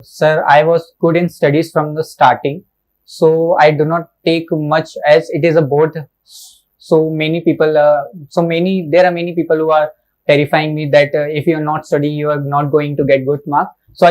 Sir, I was good in studies from the starting, so I do not take much as it is a board. So many people, there are many people who are terrifying me that if you are not studying, you are not going to get good marks. So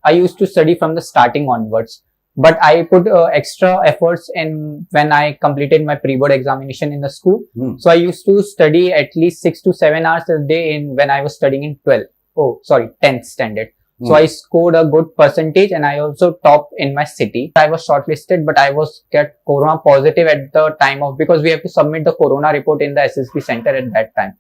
I used to study from the starting onwards. But I put extra efforts in when I completed my pre-board examination in the school. So I used to study at least 6 to 7 hours a day when I was studying in 10th standard. So I scored a good percentage and I also topped in my city. I was shortlisted, but I was get corona positive at the time of, because we have to submit the corona report in the SSB center at that time.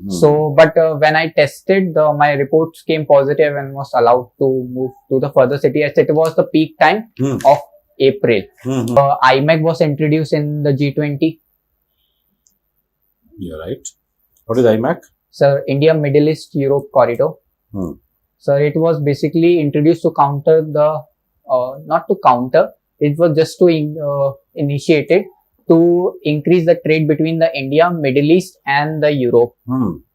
So, but when I tested, my reports came positive and was allowed to move to the further city as it was the peak time of April. IMAC was introduced in the G20. You're right. What is IMAC? Sir, India, Middle East, Europe corridor. So it was basically introduced to counter the, not to counter, it was just to initiate it to increase the trade between the India, Middle East and the Europe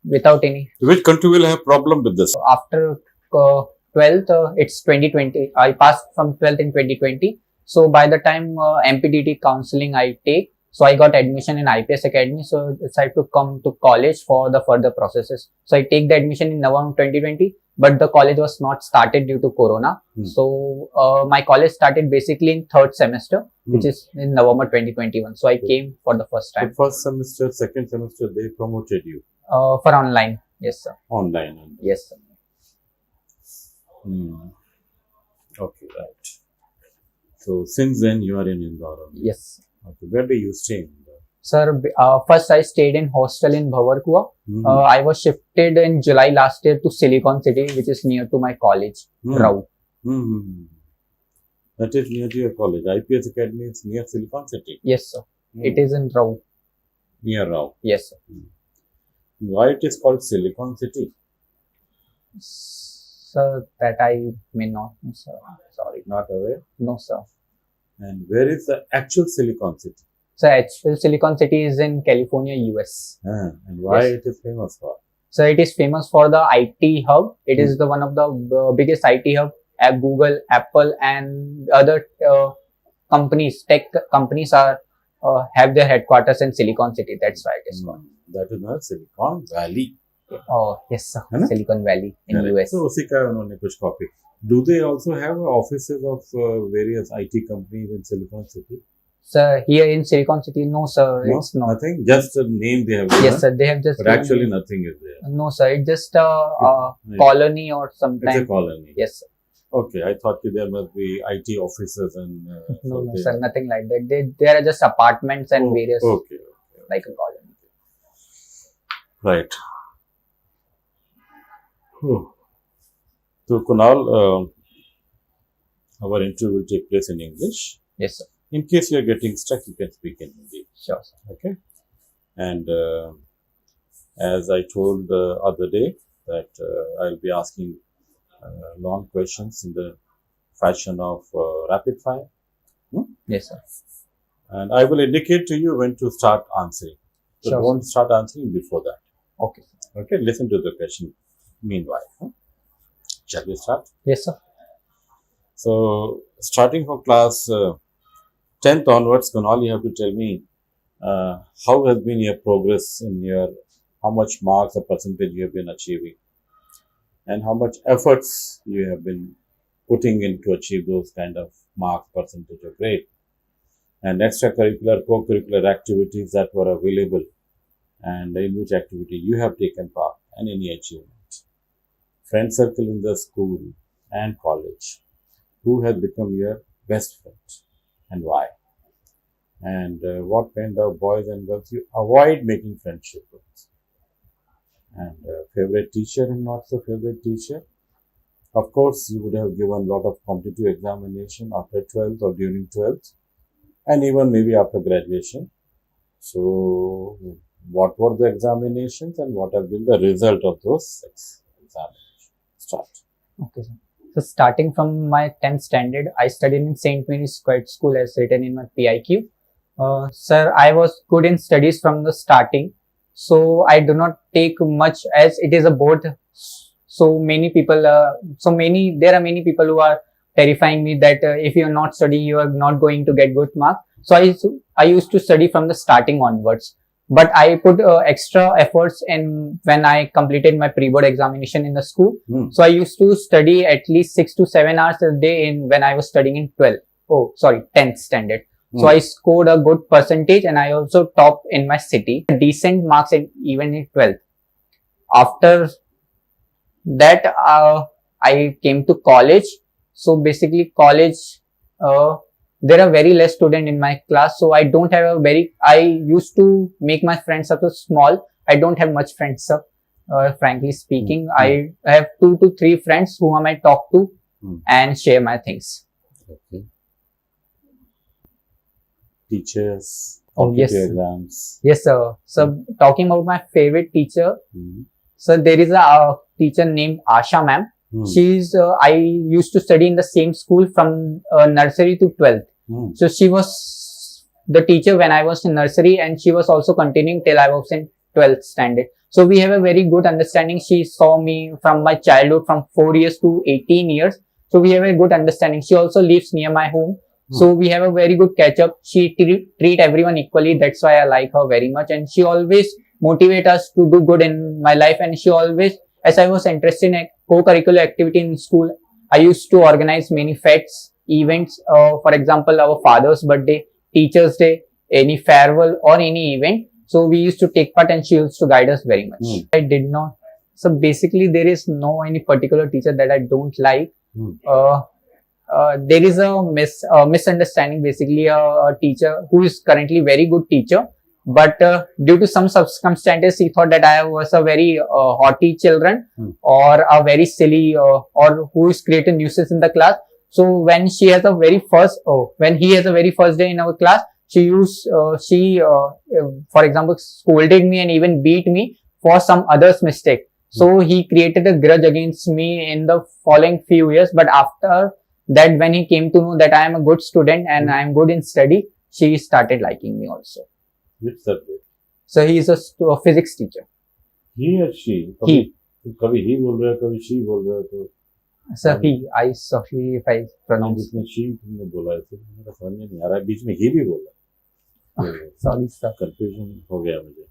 without any. Which country will have problem with this? After 12th, it's 2020. I passed from 12th in 2020. So by the time MPDT counseling I take, so I got admission in IPS Academy. So I decided to come to college for the further processes. So I take the admission in November 2020. But the college was not started due to corona. So my college started basically in third semester, which is in November 2021. So I came for the first time. So first semester, second semester, they promoted you? For online. Yes, sir. Online? Yes, sir. Okay, right. So since then you are in Indore? Yes. Okay. Where do you stay in Indore? Sir, first I stayed in hostel in Bhavarkua. I was shifted in July last year to Silicon City, which is near to my college, Rau. That is near to your college. IPS Academy is near Silicon City? Yes, sir. It is in Rau. Near Rau? Yes, sir. Why it is called Silicon City? Sir, that I may not know, sir. Sorry. Not aware? No, sir. And where is the actual Silicon City? So actual Silicon City is in California, US. And why it is famous for? So it is famous for the IT hub. It is the one of the biggest IT hub. Google, Apple, and other companies, tech companies are have their headquarters in Silicon City. That's why it is called. That is not Silicon Valley. Oh yes, sir. Silicon Valley in US. So उसी का उन्होंने कुछ copy. Do they also have offices of various IT companies in Silicon City? Sir, here in Silicon City, no, sir. No, it's not. Nothing. Just a name they have given. Yes, sir. They have just. But actually, nothing is there. No, sir. It's just a colony or something. It's a colony. Yes, sir. Okay, I thought there must be IT offices and. No, sir. Nothing like that. They are just apartments and various. Okay. Like a colony. Right. So, Kunal, our interview will take place in English. Yes, sir. In case you are getting stuck, you can speak in Hindi. Sure, sir. Okay. And as I told the other day that I'll be asking long questions in the fashion of rapid fire. Yes, sir. And I will indicate to you when to start answering. So Sure, don't start answering before that. Okay. Okay. Listen to the question meanwhile. Shall we start? Yes, sir. So starting from class 10th onwards, Kunal, you have to tell me how has been your progress in how much marks or percentage you have been achieving and how much efforts you have been putting in to achieve those kind of marks, percentage or grade, and extracurricular, co-curricular activities that were available and in which activity you have taken part and any achievement. Friend circle in the school and college. Who has become your best friend and why? And what kind of boys and girls you avoid making friendship with? And favorite teacher and not so favorite teacher? Of course, you would have given a lot of competitive examination after 12th or during 12th and even maybe after graduation. So, what were the examinations and what have been the result of those examinations? Start. Okay, sir. So starting from my 10th standard, I studied in St. Mary's Square School as written in my PIQ. Sir, I was good in studies from the starting. So I do not take much as it is a board. So many people, there are many people who are terrifying me that if you're not studying, you are not going to get good marks. So I used to study from the starting onwards. But I put extra efforts in when I completed my pre-board examination in the school. So I used to study at least 6 to 7 hours a day when I was studying in 10th standard. So I scored a good percentage and I also topped in my city. Decent marks even in 12th. After that, I came to college. So basically college, there are very less students in my class. So I don't have I used to make my friends up so small. I don't have much friends up, frankly speaking. I have 2 to 3 friends whom I talk to and share my things. Okay. Teachers, yes. exams. Yes, sir. So talking about my favorite teacher, so there is a teacher named Asha ma'am. She's I used to study in the same school from nursery to 12th. So she was the teacher when I was in nursery, and she was also continuing till I was in 12th standard. So we have a very good understanding. She saw me from my childhood, from 4 years to 18 years. So we have a good understanding. She also lives near my home. So we have a very good catch up. She treat everyone equally. That's why I like her very much. And she always motivate us to do good in my life. And she always, as I was interested in a co-curricular activity in school, I used to organize many fests, events. For example, our father's birthday, teacher's day, any farewell or any event. So we used to take part and she used to guide us very much. I did not. So basically there is no any particular teacher that I don't like. There is a misunderstanding. Basically, a teacher who is currently very good teacher, but due to some circumstances, he thought that I was a very haughty children or a very silly or who is creating nuisance in the class. So when he has a very first day in our class, for example, scolded me and even beat me for some other's mistake. So he created a grudge against me in the following few years. But after that, when he came to know that I am a good student and I am good in study, she started liking me also. Which subject? So he is a physics teacher. He or she? He. कभी he बोल रहा है, कभी she बोल रहा है तो. Sir, he. Sorry if I pronounce. बीच में she तुमने बोला है, तो मेरा समझ में नहीं आ रहा है. बीच में he भी बोला. Sorry, sir. Confusion हो गया मुझे.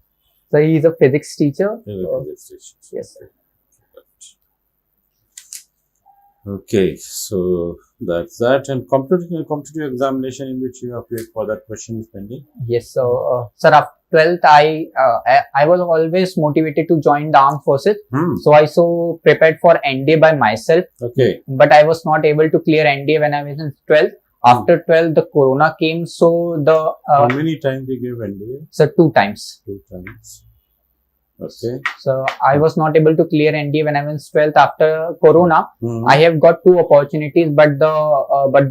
So he is a physics teacher. Physics teacher. Yes, sir. Okay, so that's that. And competitive examination in which you appeared for that question is pending. Yes, so sir, after 12th, I was always motivated to join the armed forces. So I prepared for NDA by myself. Okay. But I was not able to clear NDA when I was in 12th. After 12th, the corona came. So the how many times you gave NDA? Sir, 2 times. 2 times. Okay. So I was not able to clear NDA when I was 12th after Corona. I have got 2 opportunities, but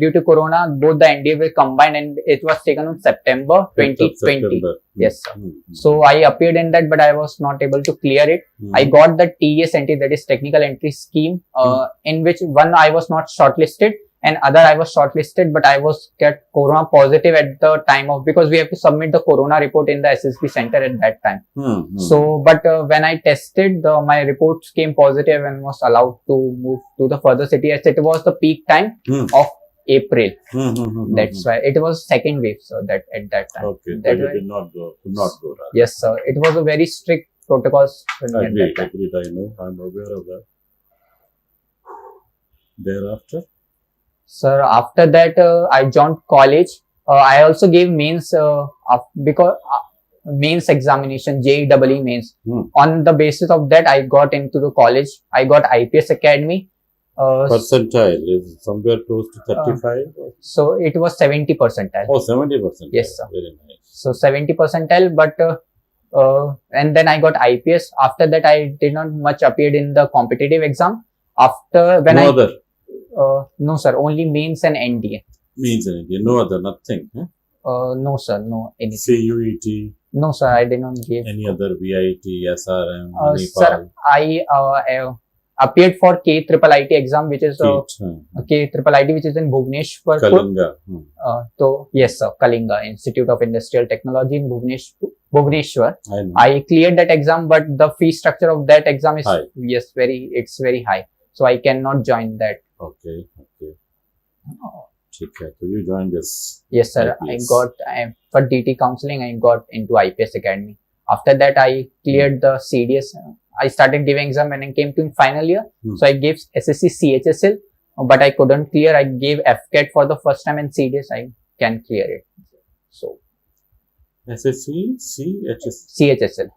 due to Corona, both the NDA were combined and it was taken on September 2020. Yes, sir. So I appeared in that, but I was not able to clear it. I got the TES entry, that is Technical Entry Scheme, in which one I was not shortlisted and other I was shortlisted, but I was get Corona positive at the time of, because we have to submit the Corona report in the SSB center at that time. So, but when I tested, my reports came positive and was allowed to move to the further city, as it was the peak time of April. That's why it was second wave, so that at that time. Okay, that you did not go. Rather. Yes, sir. It was a very strict protocols. Agreed, I know. I'm aware of that. Thereafter? Sir, after that, I joined college. I also gave mains because mains examination, JEE mains. On the basis of that, I got into the college. I got IPS Academy. Percentile is somewhere close to 35? So it was 70 percentile. Oh, 70 percentile. Yes, sir. Very nice. So 70 percentile, but and then I got IPS. After that, I did not much appeared in the competitive exam. After when other? No, sir. Only mains and NDA. Means and NDA. No other, nothing. Huh? No, sir. No anything. CUET? No, sir. I did not give. Any other VIT, SRM, sir, I appeared for KIIT exam, which is KIIT, which is in Bhubaneswar. Kalinga. So yes, sir. Kalinga Institute of Industrial Technology in Bhubaneswar. I cleared that exam, but the fee structure of that exam is high. Yes, it's very high. So I cannot join that. Okay. ठीक है, तो you joined this Yes, sir. IPS. For DT counseling, I got into IPS Academy. After that, I cleared the CDS. I started giving exam when I came to final year. So I gave SSC CHSL, but I couldn't clear. I gave FCAT for the first time in CDS. I can clear it. So SSC CHS CHSL.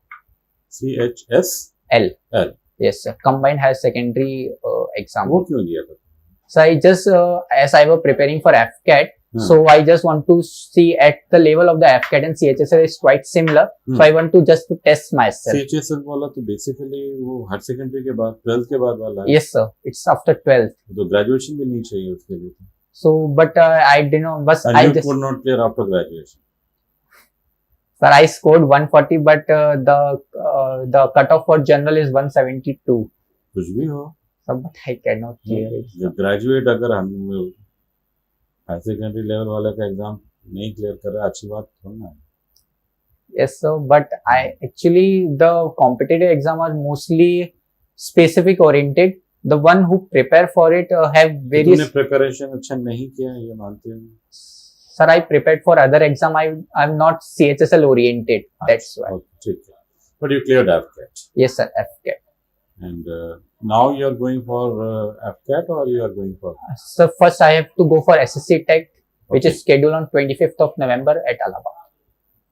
CHSL. L. Yes, sir. Combined higher secondary exam. वो क्यों दिया था? So I just, as I was preparing for FCAT, so I just want to see at the level of the FCAT and CHSL is quite similar. So I want to just to test myself. CHSL वाला तो basically वो higher secondary के बाद 12th के बाद वाला है. Yes, sir. It's after 12th. तो graduation भी नहीं चाहिए उसके लिए. So, but I didn't know. But And I you just, could not clear after graduation. sir, I scored 140, but the cutoff for general is 172. कुछ भी हो. So, but I cannot clear it. जब graduate अगर हम higher secondary level वाले का exam नहीं clear कर रहा, अच्छी बात थोड़ी ना है. Yes, sir. But I actually the competitive exam are mostly specific oriented. The one who prepare for it have various. तुमने प्रिपरेशन अच्छा नहीं किया ये मानते हो? Sir, I prepared for other exam. I'm not CHSL oriented. That's why. Okay, ठीक है. But you cleared FCAT. Yes, sir. FCAT. And now you are going for FCAT or you are going for? So first I have to go for SSC Tech, which is scheduled on 25th of November at Allahabad.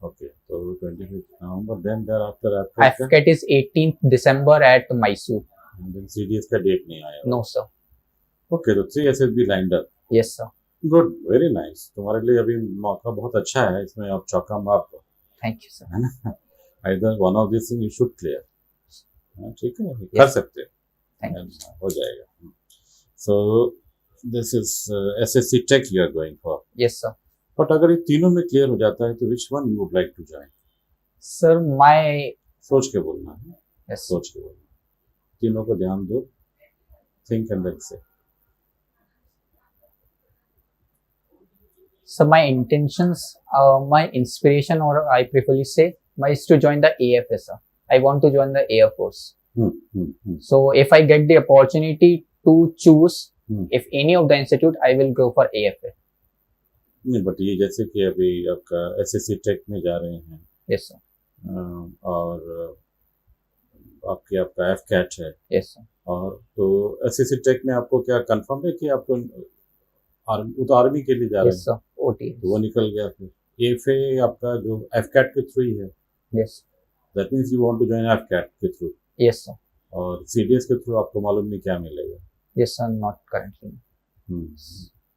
Okay, so 25th November. Then thereafter FCAT is 18th December at Mysore. And then CDS का date नहीं आया. No, sir. Okay, तो 3 SSB lined up. Yes, sir. Good, very nice. तुम्हारे लिए अभी मौका बहुत अच्छा है, इसमें आप चौका मार दो. Thank you, sir. है ना? Either one of these things you should clear. ठीक है, कर सकते हैं, हो जाएगा. So this is SSC Tech you are going for. Yes, sir. But अगर ये तीनों में क्लियर हो जाता है तो which one you would like to join? Sir, my सोच के बोलना है. yes, सोच के बोलना. तीनों को ध्यान दो. Think and then say. so my intentions, my inspiration, or I preferably say, is to join the AFS, sir. I want to join the Air Force. So if I get the opportunity to choose, if any of the institute, I will go for AFA. नहीं, but ये जैसे कि अभी आपका SSC Tech में जा रहे हैं. Yes, sir. और आपका FCAT है. Yes, sir. और तो SSC Tech में आपको क्या कंफर्म है कि आपको वो तो आर्मी के लिए जा रहे हैं? Yes, sir. OT. तो वो निकल गया. फिर AFA आपका जो FCAT के थ्रू ही है. Yes. That means you want to join FCAT के थ्रू. Yes, sir. और CDS के थ्रू आपको मालूम नहीं क्या मिलेगा. Yes, sir. Not currently.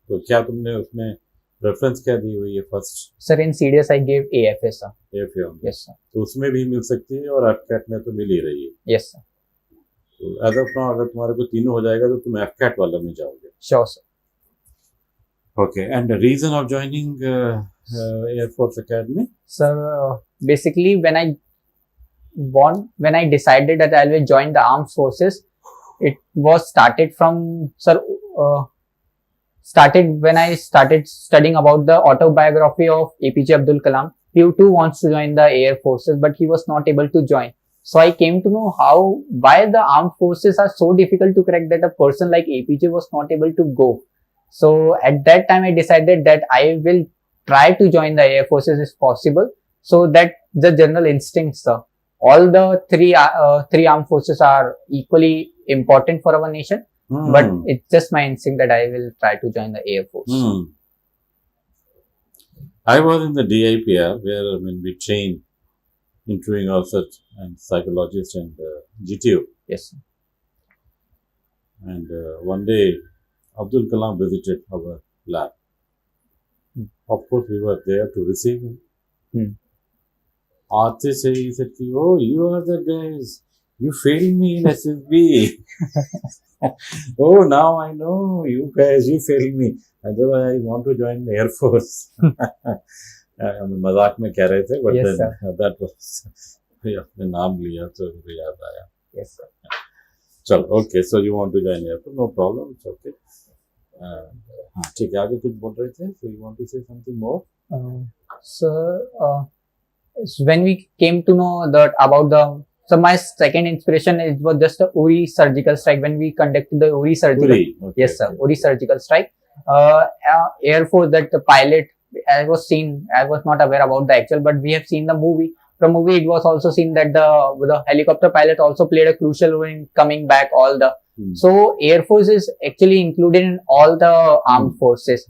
तो क्या तुमने उसमें प्रेफरेंस क्या दी हुई है first? Sir, in CDS I gave AFA, sir. AFA only. Yes, sir. तो उसमें भी मिल सकती है और FCAT में तो मिल ही रही है. Yes, sir. तो एज ऑफ नाउ अगर तुम्हारे को तीनों हो जाएगा तो तुम FCAT वाला में जाओगे. Sure, sir. Okay, and the reason of joining Air Force Academy? Sir, basically when I decided that I will join the armed forces, it was started from, sir, started when I started studying about the autobiography of APJ Abdul Kalam. He too wants to join the Air Forces, but he was not able to join. So I came to know why the armed forces are so difficult to crack that a person like APJ was not able to go. So at that time I decided that I will try to join the Air Forces if possible. So that the general instincts, sir. All the three armed forces are equally important for our nation. But it's just my instinct that I will try to join the Air Force. I was in the DIPR where we train interviewing officers and psychologists and GTO. Yes, sir. And one day Abdul Kalam visited our lab. Of course, we were there to receive him. Aate say he said, "Oh, you are the guys. You failed me in SSB." Oh, now I know you guys. You failed me. Otherwise, I want to join the Air Force. मजाक में कह रहे थे, but yes, then that was अपने नाम लिया तो मुझे याद आया. Yes, sir. चलो, okay. So you want to join Air Force? No problem. It's okay. ठीक है, आगे कुछ बोल रहे थे? So you want to say something more? Sir, when we came to know that about the, so my second inspiration was just a Uri surgical strike when we conducted the Uri surgical. Uri, okay, yes, sir. okay. Uri surgical strike. Air Force, that the pilot, I was not aware about the actual, but we have seen the movie. From movie, it was also seen that the helicopter pilot also played a crucial role in coming back all the. So Air Force is actually included in all the armed forces.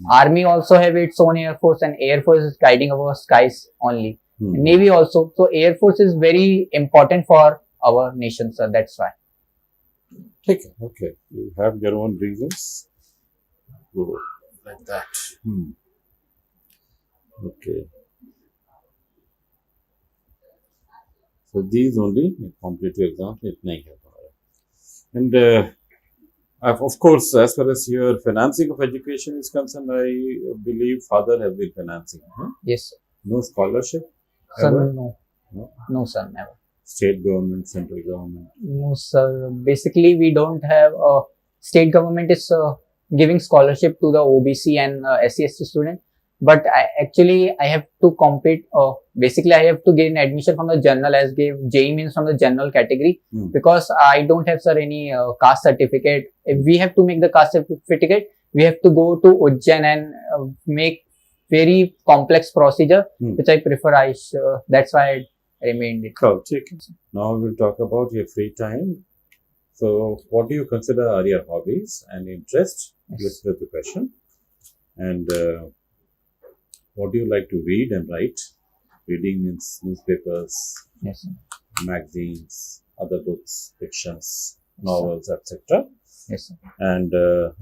Army also have its own Air Force, and Air Force is guiding our skies only. Navy also. So Air Force is very important for our nation, sir. That's why. Okay. You have your own reasons. Go like that. Okay. So these only competitive exams. इतना ही है हमारा. And of course, as far as your financing of education is concerned, I believe father has been financing. Huh? Yes, sir. No scholarship? Sir, Ever? no, sir, never. State government, central government? No, sir. Basically, we don't have state government is giving scholarship to the OBC and SC/ST student. But I have to compete. Basically, I have to gain admission from the general, as gave JEE means from the general category, because I don't have, sir, any caste certificate. If we have to make the caste certificate, we have to go to Ujjain and make very complex procedure, which I prefer. That's why I remained it. Okay. Now we'll talk about your free time. So, what do you consider are your hobbies and interests? Yes. Let's get the question. And what do you like to read and write? Reading means newspapers, Yes, sir. magazines, other books, fictions, novels, etc. Yes, sir. And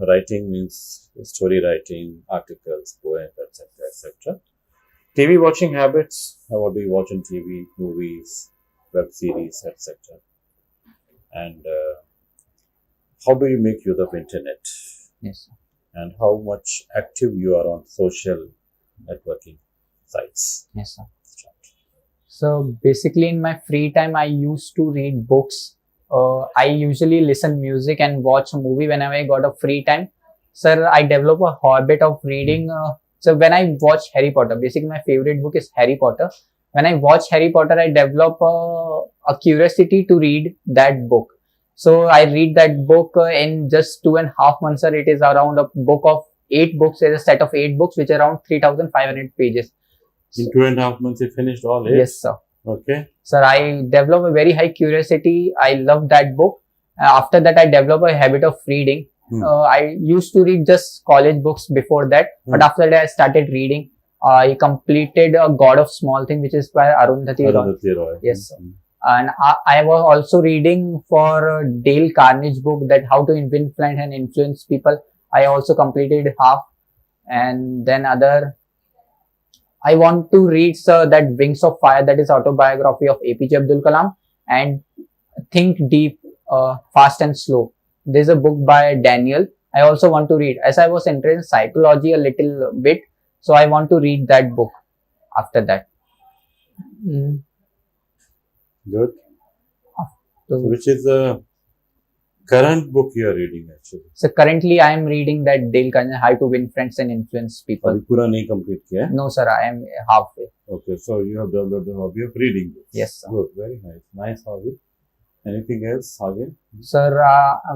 writing means story writing, articles, poems, etc., etc. TV watching habits. What do you watch on TV? Movies, web series, etc. And how do you make use of internet? Yes, sir. And how much active you are on social networking sites? Yes, sir. So basically, in my free time, I used to read books. I usually listen music and watch a movie whenever I got a free time. Sir, I develop a habit of reading. So when I watch Harry Potter, basically my favorite book is Harry Potter. When I watch Harry Potter, I develop a curiosity to read that book. So I read that book in just 2.5 months, sir. It is around a book of 8 books. There's a set of 8 books, which are around 3,500 pages. In 2.5 months, you finished all 8? Yes, sir. Okay. Sir, I develop a very high curiosity. I love that book. After that, I develop a habit of reading. I used to read just college books before that, but after that, I started reading. I completed A God of Small Things, which is by Arundhati Roy. Yes, sir. And I was also reading for Dale Carnegie book, that How to Influence and Influence People. I also completed half. And then I want to read, sir, that Wings of Fire, that is autobiography of APJ Abdul Kalam, and Think Deep, Fast and Slow. There's a book by Daniel. I also want to read. As I was interested in psychology a little bit, so I want to read that book after that. Good. So which is the current book you are reading actually? So currently I am reading that Dale Carnegie, How to Win Friends and Influence People. अभी पूरा नहीं complete किया? No, sir, I am halfway. Okay, so you have developed the hobby of reading books. Yes, sir. Good, very nice. Nice hobby. Anything else, Hage? Sir,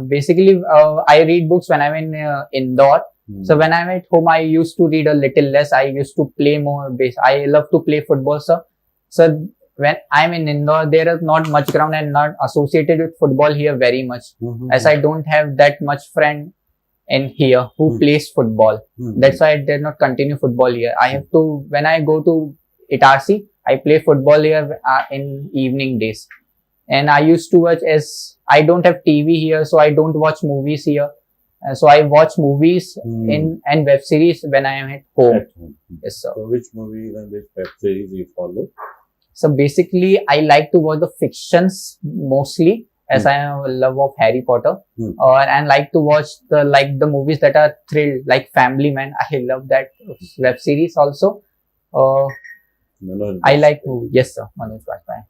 basically, I read books when I'm in Indore. So when I'm at home, I used to read a little less. I used to play more. I love to play football, sir. So when I'm in Indore, there is not much ground and not associated with football here very much, as I don't have that much friend in here who plays football. That's why I did not continue football here. I have to, when I go to Itarsi, I play football here in evening days. And I used to watch, as I don't have TV here, so I don't watch movies here. So I watch movies and web series when I am at home. Yes, sir. So which movies and which web series you follow? So basically, I like to watch the fictions mostly, as I have a love of Harry Potter, and like to watch the movies that are thrilled, like Family Man. I love that web series also. I like movies. Yes, sir. Manoj Bajpayee.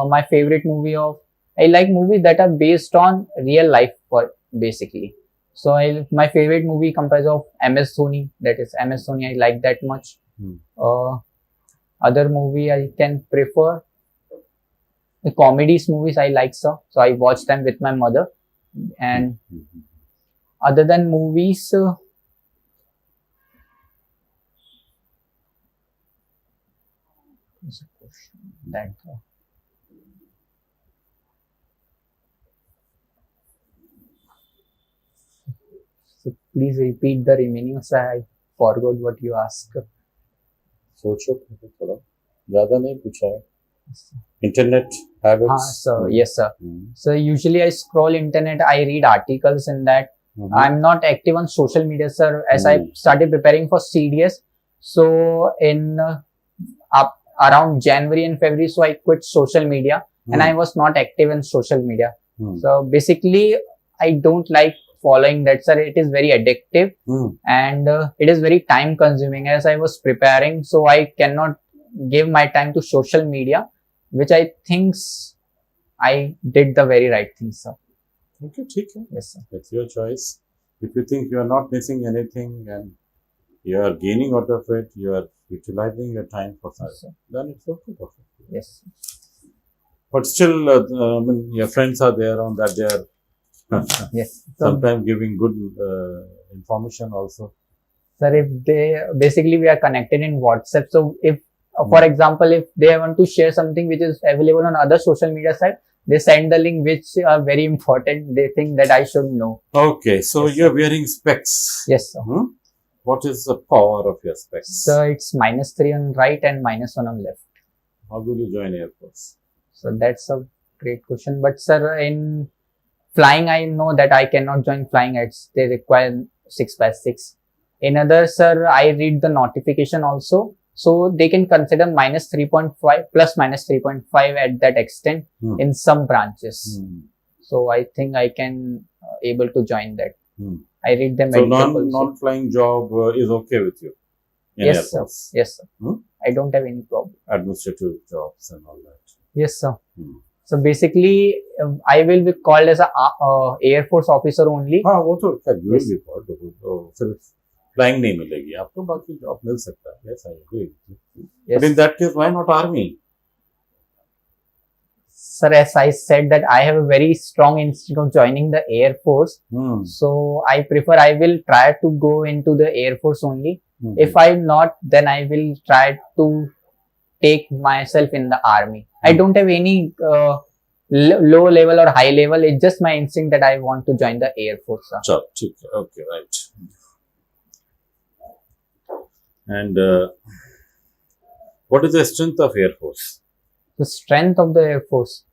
My favorite movie I like movies that are based on real life, basically. So my favorite movie comprises of MS Dhoni. That is MS Dhoni. I like that much. Other movie I can prefer the comedies movies I like, sir. So I watch them with my mother. And other than movies, is a question that so please repeat the remaining. So I forgot what you asked. सोचो थोड़ा, ज़्यादा नहीं पूछा है. Internet habits. So yes sir. So usually I scroll internet, I read articles in that. I'm not active on social media, sir, as I started preparing for CDS. So in around January and February, so I quit social media and I was not active in social media. So basically, I don't like following that, sir. It is very addictive and it is very time consuming as I was preparing. So I cannot give my time to social media, which I think I did the very right thing, sir. Okay, ठीक है. Yes, sir. That's your choice. If you think you are not missing anything and you are gaining out of it, you are utilizing your time for something, then it's okay. Yes. But still, I mean, your friends are there on that. They are yes. sometimes giving good information also. Sir, if they basically we are connected in WhatsApp. So if, for example, if they want to share something which is available on other social media site, they send the link which are very important. They think that I should know. Okay, so yes, you're wearing specs. Yes, sir. What is the power of your specs? So it's -3 on right and -1 on left. How will you join Air Force? So that's a great question. But sir, in flying, I know that I cannot join flying as they require 6x6. In others, sir, I read the notification also. So they can consider -3.5 plus -3.5 at that extent in some branches. So I think I can able to join that. I read them. So non-flying job is okay with you? Yes, sir. Yes, sir. I don't have any problem. Administrative jobs and all that. Yes, sir. So basically, I will be called as a Air Force officer only. हाँ वो तो क्या you will be called. तो सिर्फ flying नहीं मिलेगी आपको, बाकी जॉब मिल सकता है. Yes, I agree. But in that case, why not army? Sir, as I said that I have a very strong instinct of joining the Air Force. So I prefer, I will try to go into the Air Force only. If I'm not, then I will try to take myself in the army. I don't have any low level or high level. It's just my instinct that I want to join the Air Force. Sure, okay, right. And what is the strength of Air Force? The strength of the Air Force.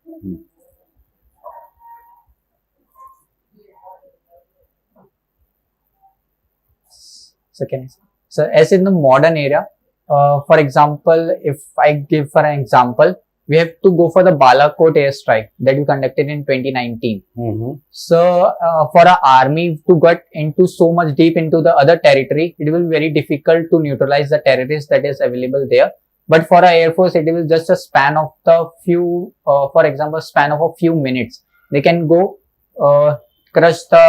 So as in the modern era, for example, if I give for an example, we have to go for the Balakot airstrike that we conducted in 2019. So for our army to get into so much deep into the other territory, it will be very difficult to neutralize the terrorists that is available there. But for our Air Force, it will just a span of the few, for example, span of a few minutes. They can go crush the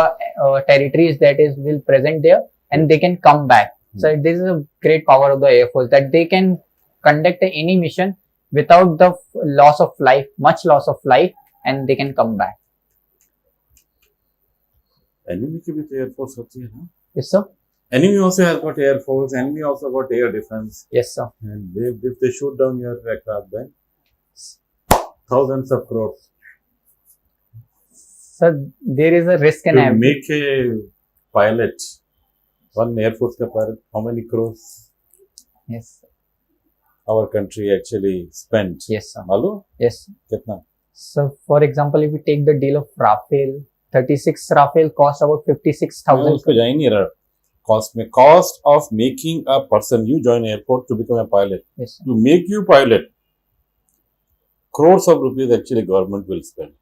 territories that is will present there, and they can come back. So this is a great power of the Air Force, that they can conduct any mission without the loss of life, much loss of life, and they can come back. Enemy की भी तो Air Force होती है ना? Yes, sir. Enemy also has got Air Force. Enemy also got air defense. Yes, sir. And if they shoot down your aircraft, then thousands of crores. Sir, there is a risk in to make a pilot, one Air Force ka pilot, how many crores? Yes, sir. Our country actually spent. Yes, sir. मालूम? Yes. कितना? So, for example, if we take the deal of Rafale, 36 Rafale cost about 56,000. उसको जा ही नहीं रहा. Cost of making a person, you join airport to become a pilot. Yes, sir. To make you pilot, crores of rupees actually government will spend.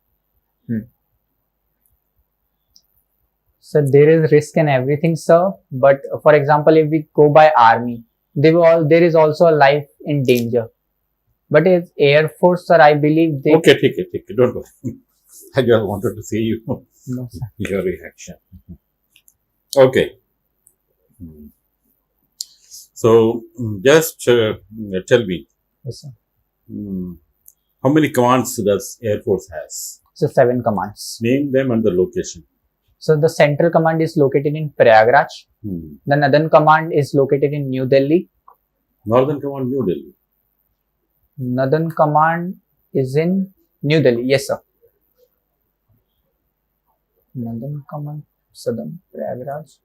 So there is risk in everything, sir. But for example, if we go by army, there is also a life in danger. But as Air Force, sir, I believe they. Okay, take it. Don't worry. I just wanted to see you. No, sir. Your reaction. Okay. So just tell me. Yes, sir. How many commands does Air Force has? So 7 commands. Name them and the location. So the central command is located in Prayagraj. The northern command is located in New Delhi. Northern command, New Delhi. Northern Command is in New Delhi. Yes, sir. Northern Command, Southern Prayagraj.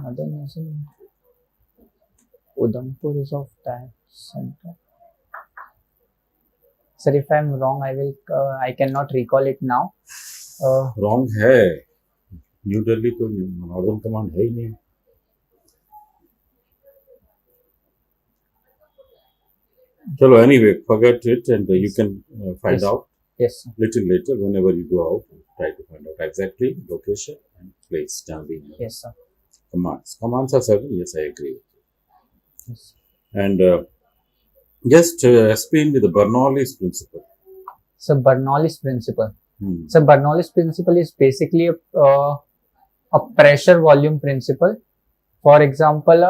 Northern is in Udhampur is of that center. Sir, if I'm wrong, I cannot recall it now. Wrong है. New Delhi तो northern command है ही नहीं. चलो, anyway, forget it and you can find Yes. out Yes, sir. little later whenever you go out. Try to find out exactly location and place down the Yes, sir. commands. Commands are certain. Yes, I agree. Yes. And just explain me the Bernoulli's principle. So Bernoulli's principle. Hmm. So Bernoulli's principle is basically a pressure volume principle. For example,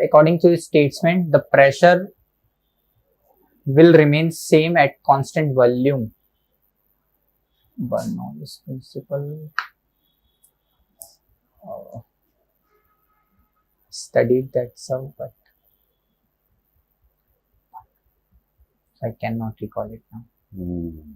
according to the statement, the pressure will remain same at constant volume. Bernoulli's principle. Studied that, sir, but I cannot recall it now. Hmm.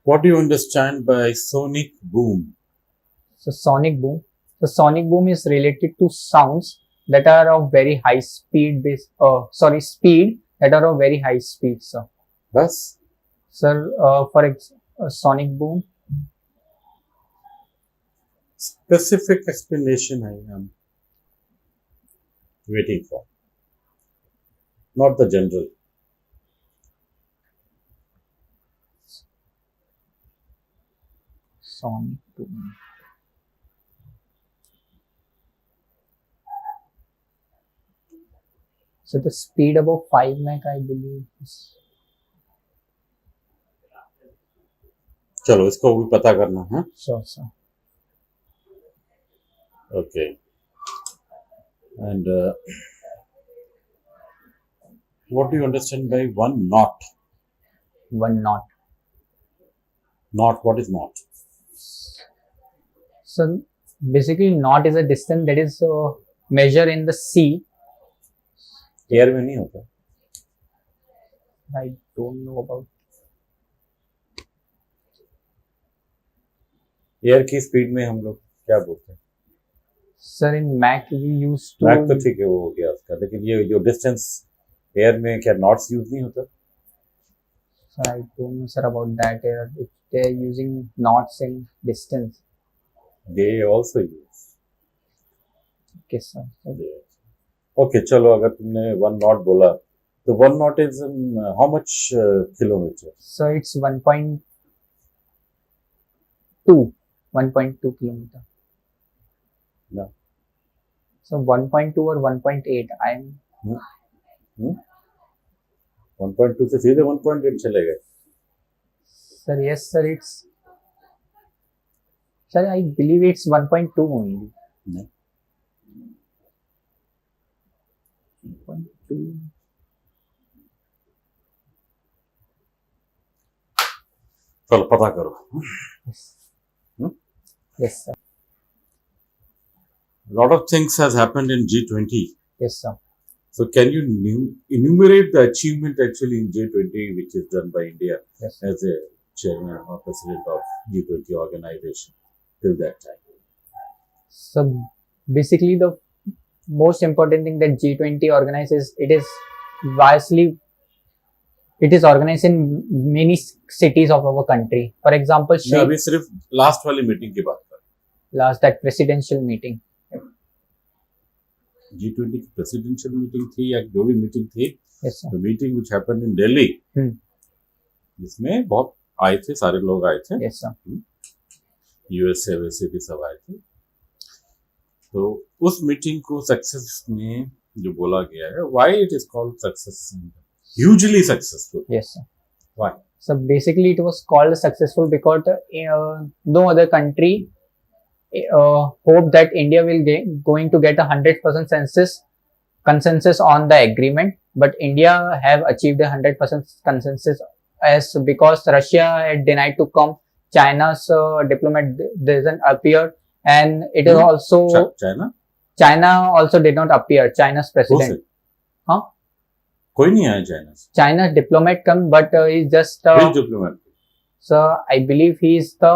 What do you understand by sonic boom? So sonic boom. So sonic boom is related to sounds that are of very high speed speed that are of very high speed. So, Bas? sir, sonic boom. Specific explanation I am waiting for. Not the general. Sonic boom. So the speed above 5 Mach, I believe. चलो, इसको भी पता करना है. Sure, sir. Okay. And what do you understand by one knot? One knot. Knot, what is knot? So basically, knot is a distance that is measured in the sea. Air में नहीं होता. I don't know about. Air की speed में हम लोग क्या बोलते हैं? Sir, in Mach we used to. Mach तो ठीक है, वो हो गया उसका. लेकिन ये जो डिस्टेंस एयर में क्या नॉट्स यूज नहीं होता? Sir, I don't know, sir, about that. If they are using knots in distance. They also use. Okay, sir. So, okay, चलो, अगर तुमने वन नॉट बोला तो one not is how much kilometre? so it's 1.2 kilometer. No. So 1.2 or 1.8. I'm 1.2 से सीधे 1.8 चले गए. sir. Yes, sir. Sir, I believe it's 1.2 only. No. 1.2. चलो, पता करो. Yes. Yes, sir. A lot of things has happened in G20. Yes, sir. So can you enumerate the achievement actually in G20 which is done by India Yes. as a chairman or president of G20 organization till that time? So basically, the most important thing that G20 organizes, it is organized in many cities of our country. For example, मैं अभी सिर्फ last वाली meeting की बात कर. that presidential meeting. G20 की presidential meeting थी या जो भी मीटिंग थी, Yes, sir. The meeting which happened in Delhi, जिसमें बहुत आए थे, सारे लोग आए थे. Yes, sir. यूएस से वैसे भी सब आए थे. तो उस मीटिंग को सक्सेस में जो बोला गया है, why it is called success, hugely successful? Yes, sir. Why? So basically, it was called successful because no other country hoped that India will going to get 100% consensus on the agreement, but India have achieved 100% consensus because Russia had denied to come China's diplomat doesn't appear, and it is Hmm? also China? China also did not appear. China's Who president. said? Huh? कोई नहीं आया China से. China's diplomat come, but he's just Which diplomat? so I believe he is the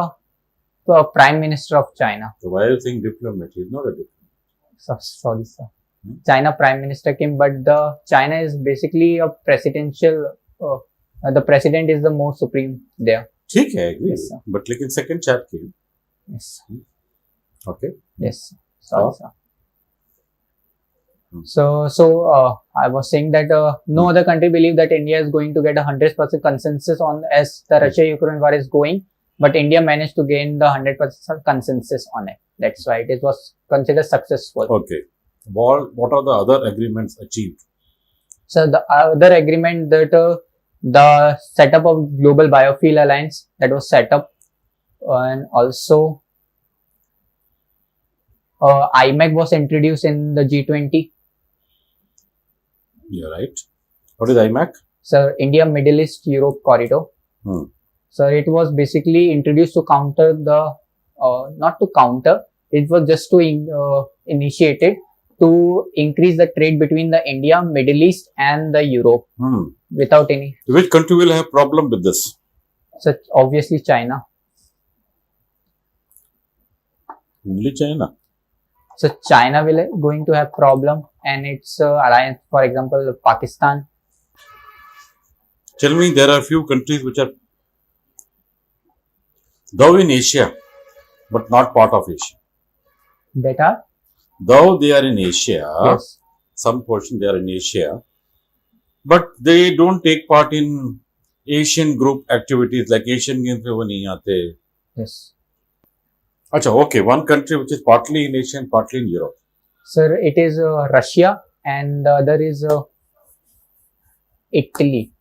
prime minister of China. So why are you saying diplomat? He's not a diplomat. So, sorry, sir. Hmm? China prime minister came, but the China is basically a presidential. The president is the more supreme there. ठीक है, agree. Yes, sir. But लेकिन second chat came. Yes. Okay. Yes. Sorry, Oh. sir. Hmm. So I was saying that no other country believe that India is going to get 100% consensus on as the Russia-Ukraine war is going, but India managed to gain the 100% consensus on it. That's why it was considered successful. Okay. What are the other agreements achieved? So the other agreement that the setup of Global Biofuel Alliance that was set up, and also IMEC was introduced in the G20. You're right. What is IMAC? So India, Middle East, Europe corridor. Hmm. So it was basically introduced to counter the, not to counter, it was just to initiate it to increase the trade between the India, Middle East and the Europe Hmm. without any, Which country will have problem with this? such obviously China. Only China. So China will going to have problem, and its alliance, for example, Pakistan. Tell me, there are few countries which are though in Asia, but not part of Asia. That are, Though they are in Asia, yes, some portion they are in Asia, but they don't take part in Asian group activities like Asian Games में वो नहीं आते. yes. अच्छा, okay, one country which is partly in Asia and partly in Europe. Sir, it is Russia, and the other is Italy.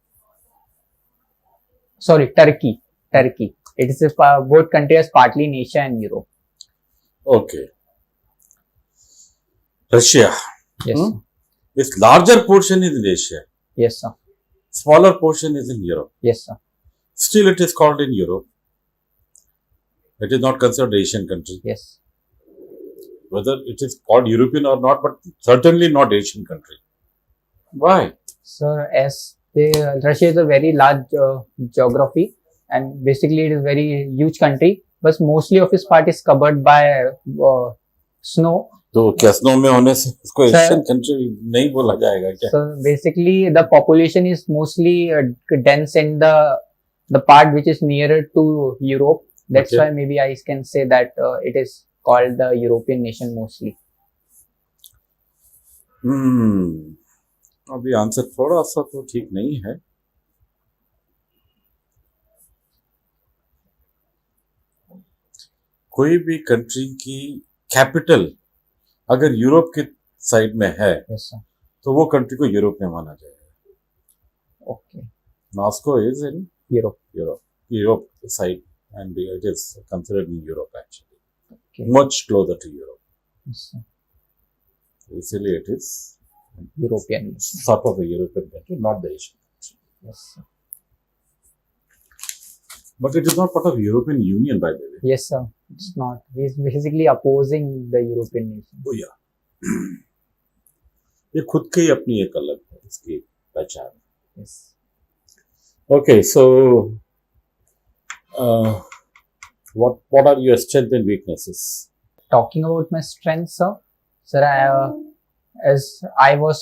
Sorry, Turkey. Turkey. It is both countries partly in Asia and Europe. Okay. Russia. Yes, Hmm? sir. Its larger portion is in Asia. Yes, sir. Smaller portion is in Europe. Yes, sir. Still it is called in Europe. It is not considered Asian country. Yes. Whether it is called European or not, but certainly not Asian country. Why? Sir, as Russia is a very large geography, and basically it is very huge country, but mostly of its part is covered by snow. तो क्या snow में होने से उसको Sir- Asian country नहीं बोला जाएगा क्या? So basically, the population is mostly dense in the part which is nearer to Europe. That's Okay. why maybe I can say that it is called the European nation mostly. अभी answer थोड़ा सा तो ठीक नहीं है. कोई भी country की कैपिटल अगर यूरोप के साइड में है Yes, sir. तो वो कंट्री को यूरोप में माना जाएगा. Okay. Moscow is in Europe. Europe side, and it is considered in Europe actually. Okay. Much closer to Europe. Yes, sir. Easily it is European nation. sort of a European country, not the Asian country. Yes, sir. But it is not part of European Union, by the way. Yes, sir. It's not. He's basically opposing the European nation. Oh yeah. ये खुद के ही अपनी एक अलग है इसकी पहचान. Yes. Okay, so what are your strengths and weaknesses? Talking about my strengths, sir, as I was,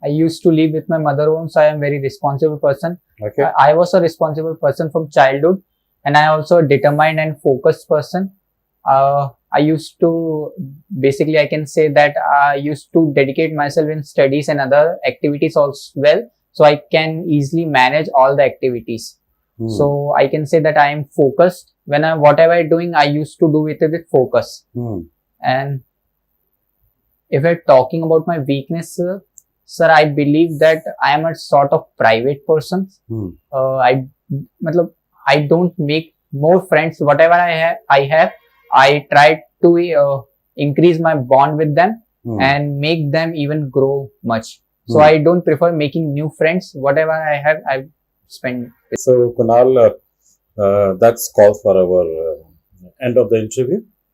I used to live with my mother home, so I am very responsible person. Okay. I was a responsible person from childhood, and I also a determined and focused person. I used to, basically I can say that I used to dedicate myself in studies and other activities also well, so I can easily manage all the activities. So I can say that I am focused. When whatever I'm doing, I used to do it with focus. And if we're talking about my weakness, sir, I believe that I am a sort of private person. I don't make more friends. Whatever I have, I try to increase my bond with them and make them even grow much. So I don't prefer making new friends. Whatever I have, I spend. So Kunal, That's call for our end of the interview.